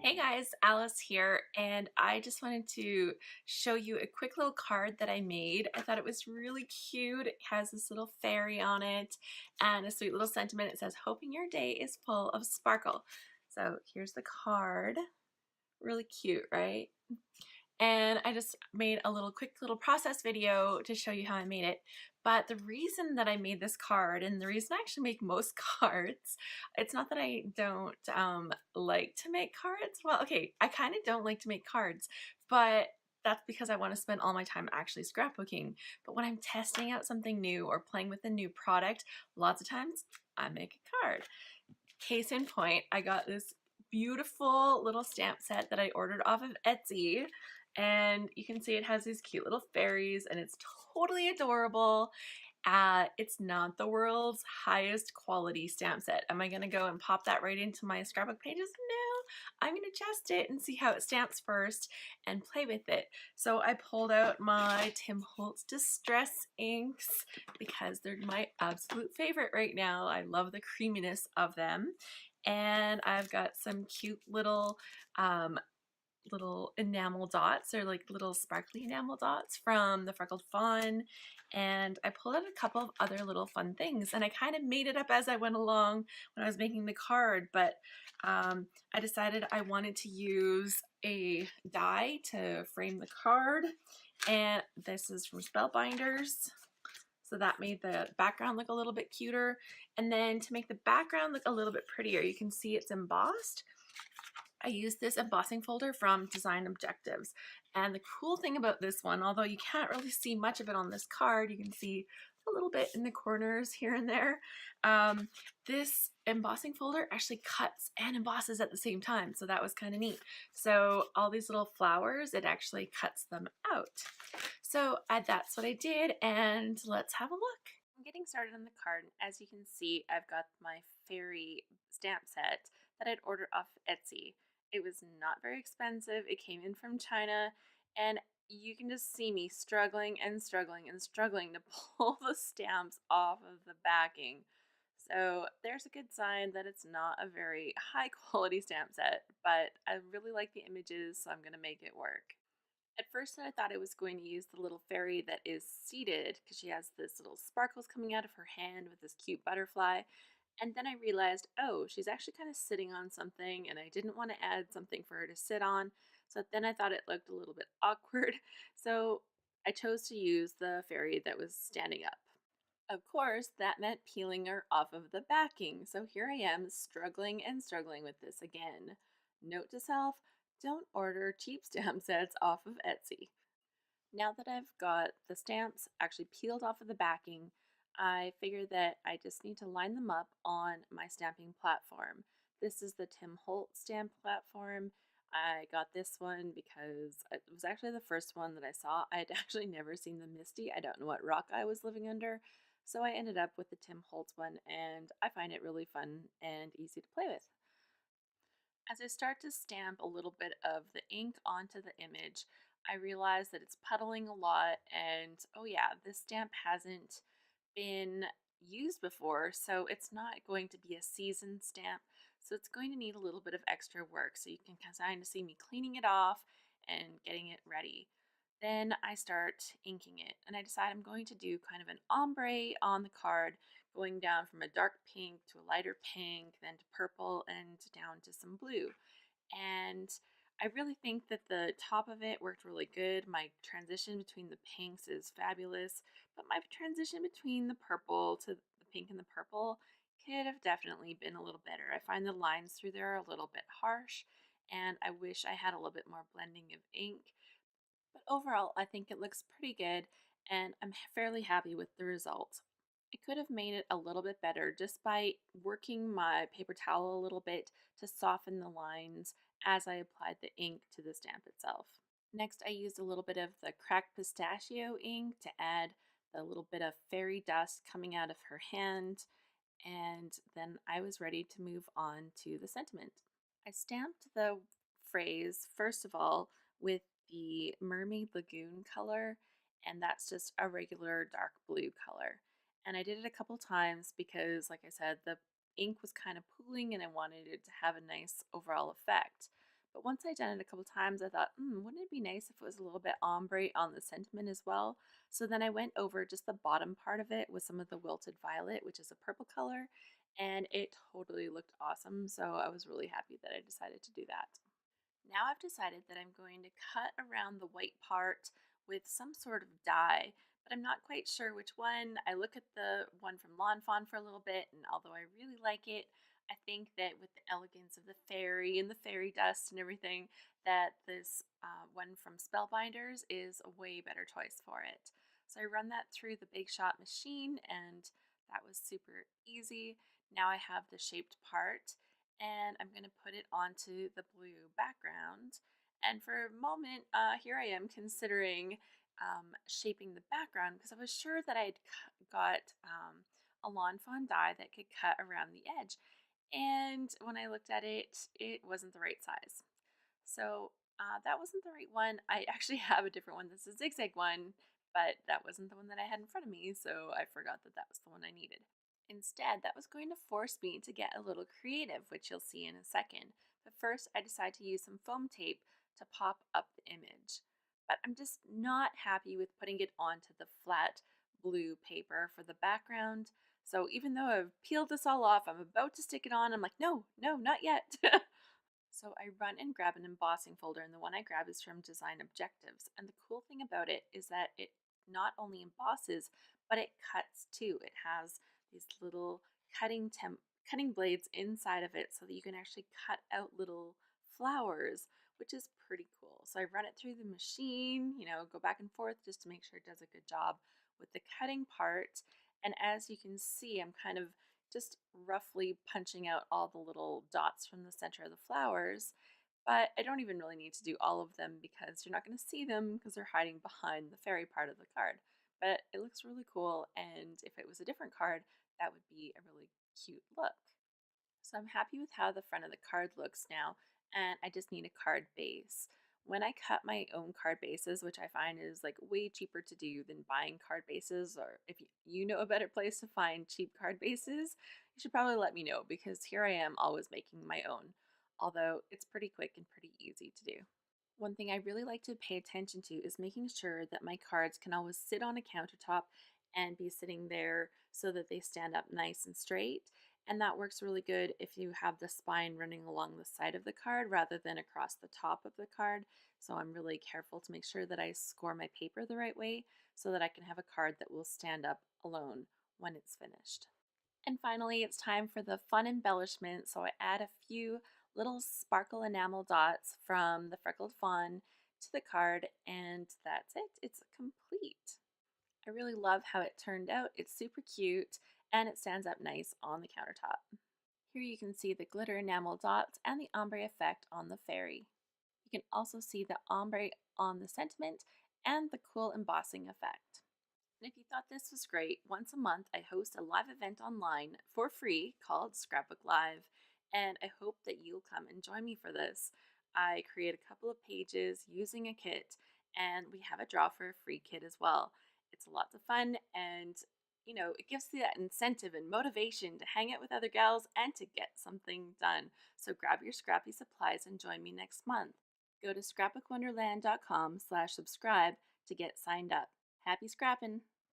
Hey guys, Alice here, and I just wanted to show you a quick little card that I made. I thought it was really cute. It has this little fairy on it and a sweet little sentiment. It says, "Hoping your day is full of sparkle." So here's the card. Really cute, right? And I just made a quick little process video to show you how I made it. But the reason that I made this card, and the reason I actually make most cards, it's not that I don't like to make cards. Well, okay, I kind of don't like to make cards, but that's because I want to spend all my time actually scrapbooking. But when I'm testing out something new or playing with a new product, lots of times I make a card. Case in point, I got this beautiful little stamp set that I ordered off of Etsy, and you can see it has these cute little fairies and it's totally adorable. It's not the world's highest quality stamp set. Am I gonna go and pop that right into my scrapbook pages? No, I'm gonna test it and see how it stamps first and play with it. So I pulled out my Tim Holtz Distress inks because they're my absolute favorite right now. I love the creaminess of them. And I've got some cute little enamel dots, or like little sparkly enamel dots from the Freckled Fawn, and I pulled out a couple of other little fun things, and I kind of made it up as I went along when I was making the card. But I decided I wanted to use a die to frame the card, and this is from Spellbinders. So that made the background look a little bit cuter. And then to make the background look a little bit prettier, you can see it's embossed. I used this embossing folder from Design Objectives. And the cool thing about this one, although you can't really see much of it on this card, you can see a little bit in the corners here and there. This embossing folder actually cuts and embosses at the same time, so that was kind of neat. So all these little flowers, it actually cuts them out. So that's what I did, and let's have a look. I'm getting started on the card. As you can see, I've got my fairy stamp set that I'd ordered off Etsy. It was not very expensive. It came in from China, and you can just see me struggling and struggling and struggling to pull the stamps off of the backing. So there's a good sign that it's not a very high quality stamp set, but I really like the images, so I'm going to make it work. At first I thought I was going to use the little fairy that is seated, because she has this little sparkles coming out of her hand with this cute butterfly. And then I realized, oh, she's actually kind of sitting on something, and I didn't want to add something for her to sit on. So then I thought it looked a little bit awkward. So I chose to use the fairy that was standing up. Of course, that meant peeling her off of the backing. So here I am struggling and struggling with this again. Note to self, don't order cheap stamp sets off of Etsy. Now that I've got the stamps actually peeled off of the backing, I figured that I just need to line them up on my stamping platform. This is the Tim Holtz stamp platform. I got this one because it was actually the first one that I saw. I had actually never seen the Misty. I don't know what rock I was living under. So I ended up with the Tim Holtz one, and I find it really fun and easy to play with. As I start to stamp a little bit of the ink onto the image, I realize that it's puddling a lot, and oh yeah, this stamp hasn't been used before, so it's not going to be a seasoned stamp, so it's going to need a little bit of extra work. So you can kind of see me cleaning it off and getting it ready. Then I start inking it, and I decide I'm going to do kind of an ombre on the card, going down from a dark pink to a lighter pink, then to purple, and down to some blue. And I really think that the top of it worked really good. My transition between the pinks is fabulous, but my transition between the purple to the pink and the purple could have definitely been a little better. I find the lines through there are a little bit harsh, and I wish I had a little bit more blending of ink. But overall, I think it looks pretty good, and I'm fairly happy with the result. I could have made it a little bit better just by working my paper towel a little bit to soften the lines as I applied the ink to the stamp itself. Next, I used a little bit of the cracked pistachio ink to add the little bit of fairy dust coming out of her hand, and then I was ready to move on to the sentiment. I stamped the phrase, first of all, with the Mermaid Lagoon color, and that's just a regular dark blue color. And I did it a couple times because, like I said, the ink was kind of pooling and I wanted it to have a nice overall effect. But once I'd done it a couple times, I thought, wouldn't it be nice if it was a little bit ombre on the sentiment as well? So then I went over just the bottom part of it with some of the wilted violet, which is a purple color, and it totally looked awesome. So I was really happy that I decided to do that. Now I've decided that I'm going to cut around the white part with some sort of dye, but I'm not quite sure which one. I look at the one from Lawn Fawn for a little bit, and although I really like it, I think that with the elegance of the fairy and the fairy dust and everything, that this one from Spellbinders is a way better choice for it. So I run that through the Big Shot machine, and that was super easy. Now I have the shaped part, and I'm going to put it onto the blue background. And for a moment, here I am considering shaping the background because I was sure that I'd got a Lawn Fawn die that could cut around the edge. And when I looked at it, it wasn't the right size. So that wasn't the right one. I actually have a different one. This is a zigzag one, but that wasn't the one that I had in front of me, so I forgot that that was the one I needed. Instead, that was going to force me to get a little creative, which you'll see in a second. But first, I decided to use some foam tape to pop up the image. But I'm just not happy with putting it onto the flat blue paper for the background. So even though I've peeled this all off, I'm about to stick it on. I'm like, no, not yet. So I run and grab an embossing folder, and the one I grab is from Design Objectives. And the cool thing about it is that it not only embosses, but it cuts too. It has these little cutting blades inside of it so that you can actually cut out little flowers, which is pretty cool. So I run it through the machine, go back and forth just to make sure it does a good job with the cutting part. And as you can see, I'm kind of just roughly punching out all the little dots from the center of the flowers. But I don't even really need to do all of them because you're not going to see them because they're hiding behind the fairy part of the card. But it looks really cool, and if it was a different card, that would be a really cute look. So I'm happy with how the front of the card looks now, and I just need a card base. When I cut my own card bases, which I find is like way cheaper to do than buying card bases, or if you know a better place to find cheap card bases, you should probably let me know because here I am always making my own, although it's pretty quick and pretty easy to do. One thing I really like to pay attention to is making sure that my cards can always sit on a countertop and be sitting there so that they stand up nice and straight. And that works really good if you have the spine running along the side of the card rather than across the top of the card. So I'm really careful to make sure that I score my paper the right way so that I can have a card that will stand up alone when it's finished. And finally, it's time for the fun embellishment. So I add a few little sparkle enamel dots from the Freckled Fawn to the card, and that's it. It's complete. I really love how it turned out. It's super cute, and it stands up nice on the countertop. Here you can see the glitter enamel dots and the ombre effect on the fairy. You can also see the ombre on the sentiment and the cool embossing effect. And if you thought this was great, once a month I host a live event online for free called Scrapbook Live, and I hope that you'll come and join me for this. I create a couple of pages using a kit, and we have a draw for a free kit as well. It's lots of fun, and it gives you that incentive and motivation to hang out with other gals and to get something done. So grab your scrappy supplies and join me next month. Go to scrapbookwonderland.com/subscribe to get signed up. Happy scrapping!